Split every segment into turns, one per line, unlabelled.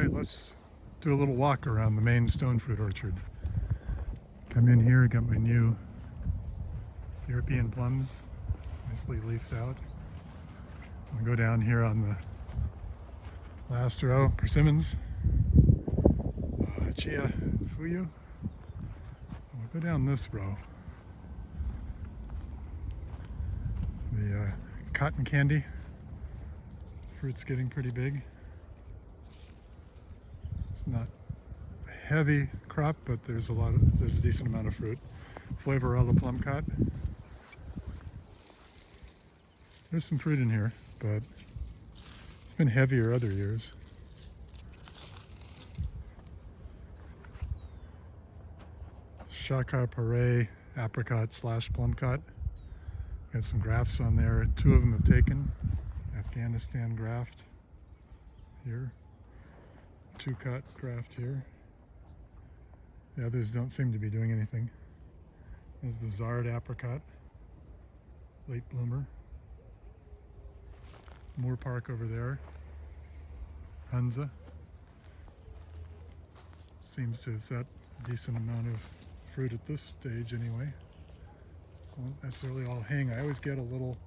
Alright, let's do a little walk around the main stone fruit orchard. Come in here, got my new European plums, nicely leafed out. I'll go down here on the last row, persimmons, chia, and fuyu. We'll go down this row. The cotton candy, fruit's getting pretty big. It's not a heavy crop, but there's a decent amount of fruit. Flavorella plumcot. There's some fruit in here, but it's been heavier other years. Shakar Paré apricot / plumcot. Got some grafts on there. 2 of them have taken. Afghanistan graft here. 2 cut graft here. The others don't seem to be doing anything. There's the Zard apricot, late bloomer. Moore Park over there. Hunza. Seems to have set a decent amount of fruit at this stage anyway. Won't necessarily all hang. I always get a little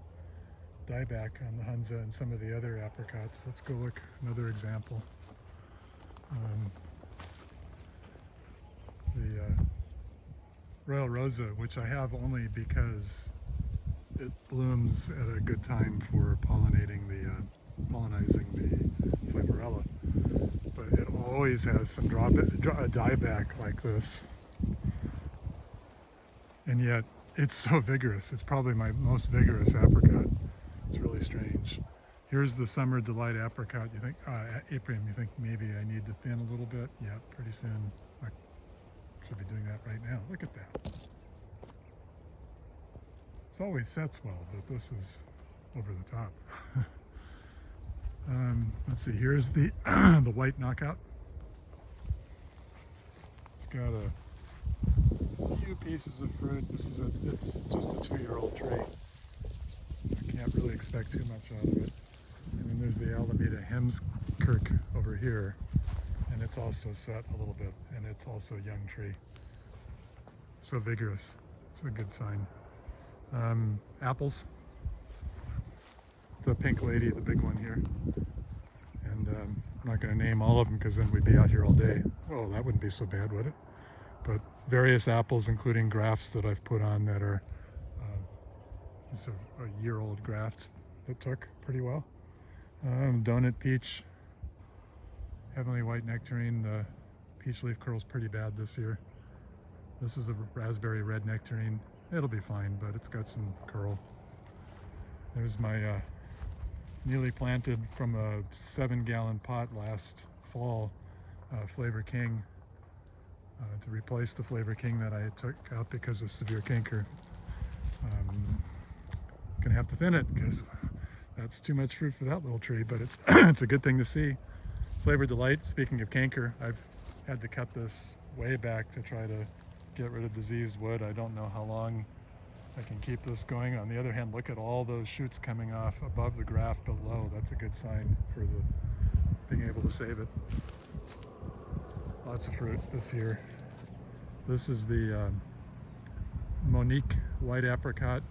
dieback on the Hunza and some of the other apricots. Let's go look, another example. The Royal Rosa, which I have only because it blooms at a good time for pollinizing the Flavorella, but it always has some dieback like this, and yet it's so vigorous. It's probably my most vigorous apricot. It's really strange. Here's the Summer Delight apricot. You think, Aprium, you think maybe I need to thin a little bit? Yeah, pretty soon. I should be doing that right now. Look at that. It's always sets well, but this is over the top. Let's see, here's the the white knockout. It's got a few pieces of fruit. It's just a 2-year-old tree. I can't really expect too much out of it. And then there's the Alameda Hemskirk over here, and it's also set a little bit, and it's also a young tree. So vigorous. It's a good sign. Apples. The Pink Lady, the big one here. And I'm not going to name all of them because then we'd be out here all day. Oh, that wouldn't be so bad, would it? But various apples, including grafts that I've put on that are these are a year-old grafts that took pretty well. Donut peach, heavenly white nectarine. The peach leaf curl's pretty bad this year. This is a raspberry red nectarine. It'll be fine, but it's got some curl. There's my newly planted from a 7-gallon pot last fall, Flavor King, to replace the Flavor King that I took out because of severe canker. Gonna have to thin it because that's too much fruit for that little tree, but it's it's a good thing to see. Flavor Delight, speaking of canker, I've had to cut this way back to try to get rid of diseased wood. I don't know how long I can keep this going. On the other hand, look at all those shoots coming off above the graft below. That's a good sign for being able to save it. Lots of fruit this year. This is the Monique white apricot.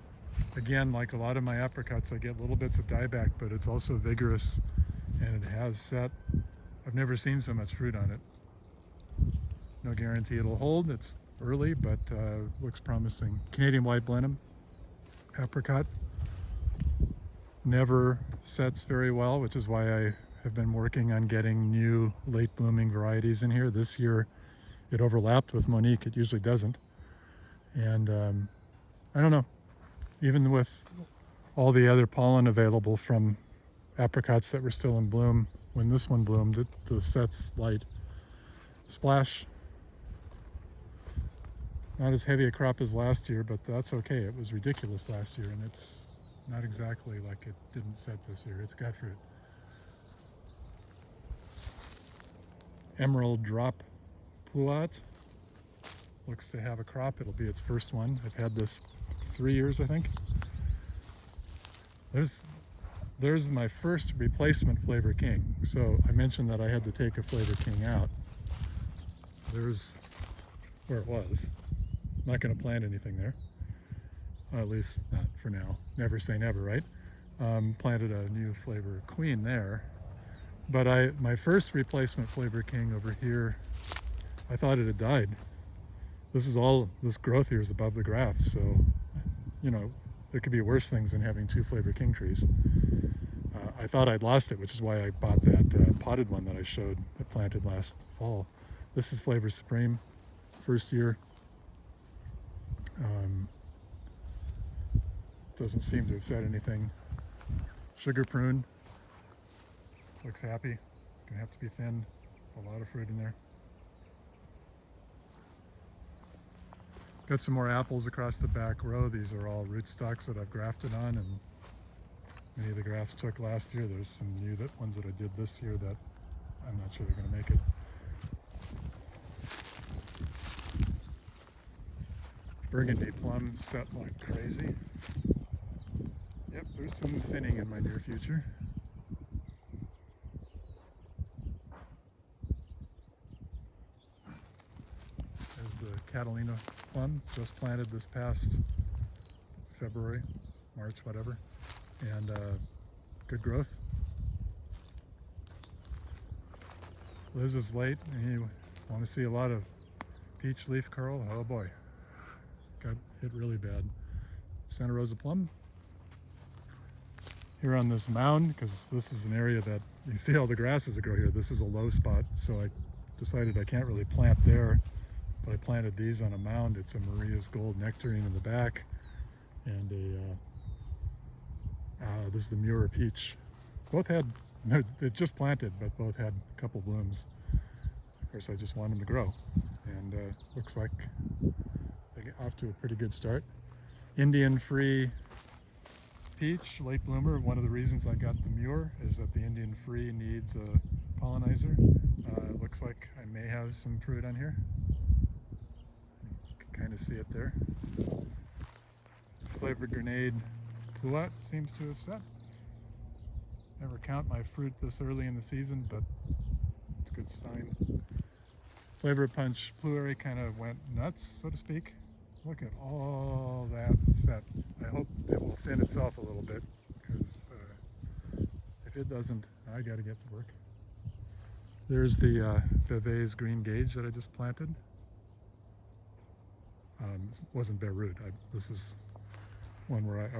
Again, like a lot of my apricots, I get little bits of dieback, but it's also vigorous and it has set. I've never seen so much fruit on it. No guarantee it'll hold. It's early, but looks promising. Canadian white Blenheim apricot never sets very well, which is why I have been working on getting new late blooming varieties in here. This year it overlapped with Monique. It usually doesn't. And I don't know, even with all the other pollen available from apricots that were still in bloom when this one bloomed, the set's light. Splash. Not as heavy a crop as last year, but that's okay. It was ridiculous last year, and it's not exactly like it didn't set this year. It's got fruit. Emerald Drop Pluot looks to have a crop. It'll be its first one. I've had this 3 years, I think. There's there's my first replacement Flavor King. So I mentioned that I had to take a Flavor King out. There's where it was. I'm not going to plant anything there. At least not for now. Never say never, right? Planted a new Flavor Queen there. But my first replacement Flavor King over here, I thought it had died. This growth here is above the graft, so, you know, there could be worse things than having two Flavor King trees. I thought I'd lost it, which is why I bought that potted one that I showed, that planted last fall. This is Flavor Supreme, first year. Doesn't seem to have said anything. Sugar Prune, looks happy. Gonna have to be thinned. A lot of fruit in there. Got some more apples across the back row. These are all rootstocks that I've grafted on, and many of the grafts took last year. There's some new ones that I did this year that I'm not sure they're going to make it. Burgundy plum set like crazy. Yep, there's some thinning in my near future. There's the Catalina plum, just planted this past February, March, whatever, and good growth. Liz is late, and you want to see a lot of peach leaf curl? Oh boy, got hit really bad. Santa Rosa plum. Here on this mound, because this is an area that, you see all the grasses that grow here, this is a low spot, so I decided I can't really plant there, but I planted these on a mound. It's a Maria's Gold Nectarine in the back, and this is the Mura Peach. Both had, they just planted, but both had a couple blooms. Of course, I just want them to grow, and looks like they get off to a pretty good start. Indian Free Peach, late bloomer. One of the reasons I got the Muir is that the Indian Free needs a pollinizer. It looks like I may have some fruit on here. You can kind of see it there. Flavored Grenade Pluot seems to have set. Never count my fruit this early in the season, but it's a good sign. Flavor Punch Pluary kind of went nuts, so to speak. Look at all that set. I hope it will thin itself a little bit, because if it doesn't, I got to get to work. There's the Vevey's Green Gage that I just planted. It wasn't bare root. This is one where I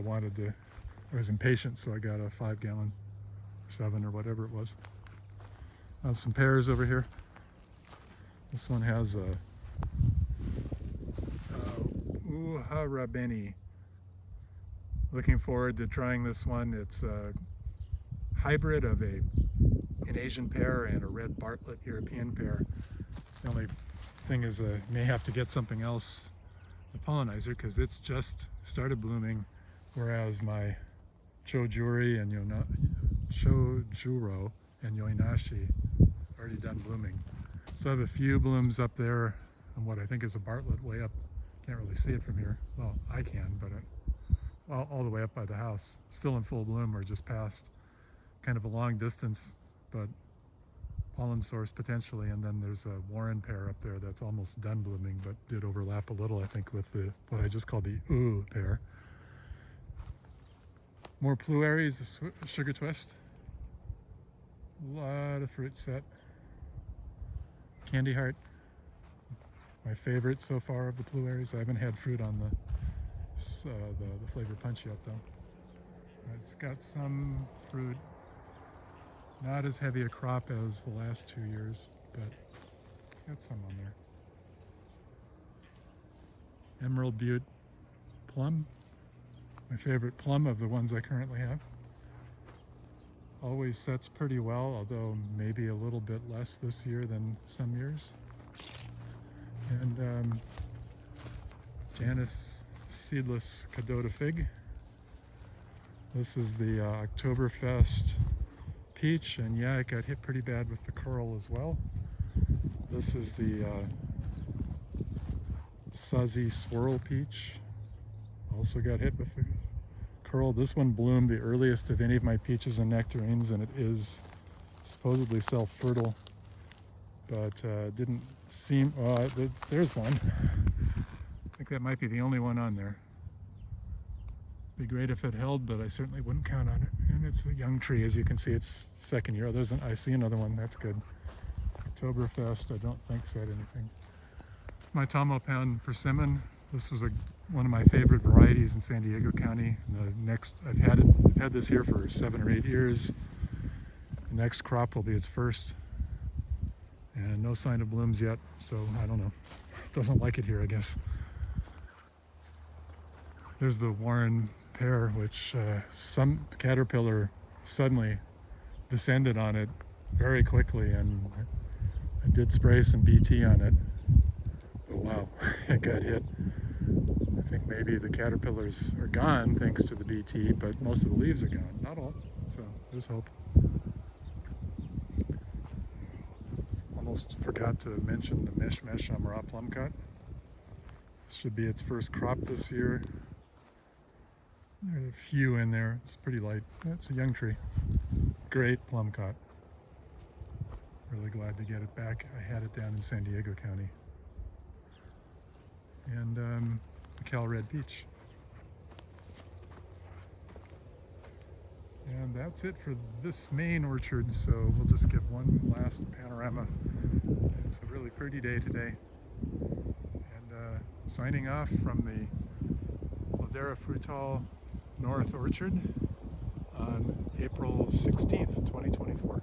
was impatient, so I got a 5-gallon, 7 or whatever it was. I have some pears over here. This one has a Uharabeni. Looking forward to trying this one. It's a hybrid of an Asian pear and a red Bartlett European pear. The only thing is I may have to get something else, the pollinizer, because it's just started blooming, whereas my Chojuro and Yoinashi already done blooming. So I have a few blooms up there on what I think is a Bartlett way up. Can't really see it from here. Well, I can, but all the way up by the house. Still in full bloom or just past. Kind of a long distance, but pollen source potentially. And then there's a Warren pear up there that's almost done blooming, but did overlap a little, I think, with what I just called the Ooh pear. More Pluaries, the Sugar Twist. A lot of fruit set. Candy Heart. My favorite so far of the Pluaries. I haven't had fruit on the Flavor Punch yet, though. It's got some fruit. Not as heavy a crop as the last 2 years, but it's got some on there. Emerald Butte Plum. My favorite plum of the ones I currently have. Always sets pretty well, although maybe a little bit less this year than some years. And Janus Seedless Cadota Fig. This is the Oktoberfest Peach, and yeah, it got hit pretty bad with the coral as well. This is the Suzzy Swirl Peach. Also got hit with the Pearl. This one bloomed the earliest of any of my peaches and nectarines, and it is supposedly self-fertile, but didn't seem, there's one. I think that might be the only one on there. Be great if it held, but I certainly wouldn't count on it. And it's a young tree, as you can see. It's second year. I see another one. That's good. Oktoberfest, I don't think said anything. My Tamalpan persimmon. This was one of my favorite varieties in San Diego County. I've had this here for 7 or 8 years. The next crop will be its first, and no sign of blooms yet. So I don't know. Doesn't like it here, I guess. There's the Warren pear, which some caterpillar suddenly descended on it very quickly, and I did spray some BT on it. But wow, it got hit. I think maybe the caterpillars are gone thanks to the BT, but most of the leaves are gone. Not all, so there's hope. Almost forgot to mention the Meshmesh Amara plumcut. This should be its first crop this year. There's a few in there. It's pretty light. That's a young tree. Great plumcut. Really glad to get it back. I had it down in San Diego County. And the Cal Red Peach. And that's it for this main orchard, so we'll just give one last panorama. It's a really pretty day today. And signing off from the Ladera Frutal North Orchard on April 16th, 2024.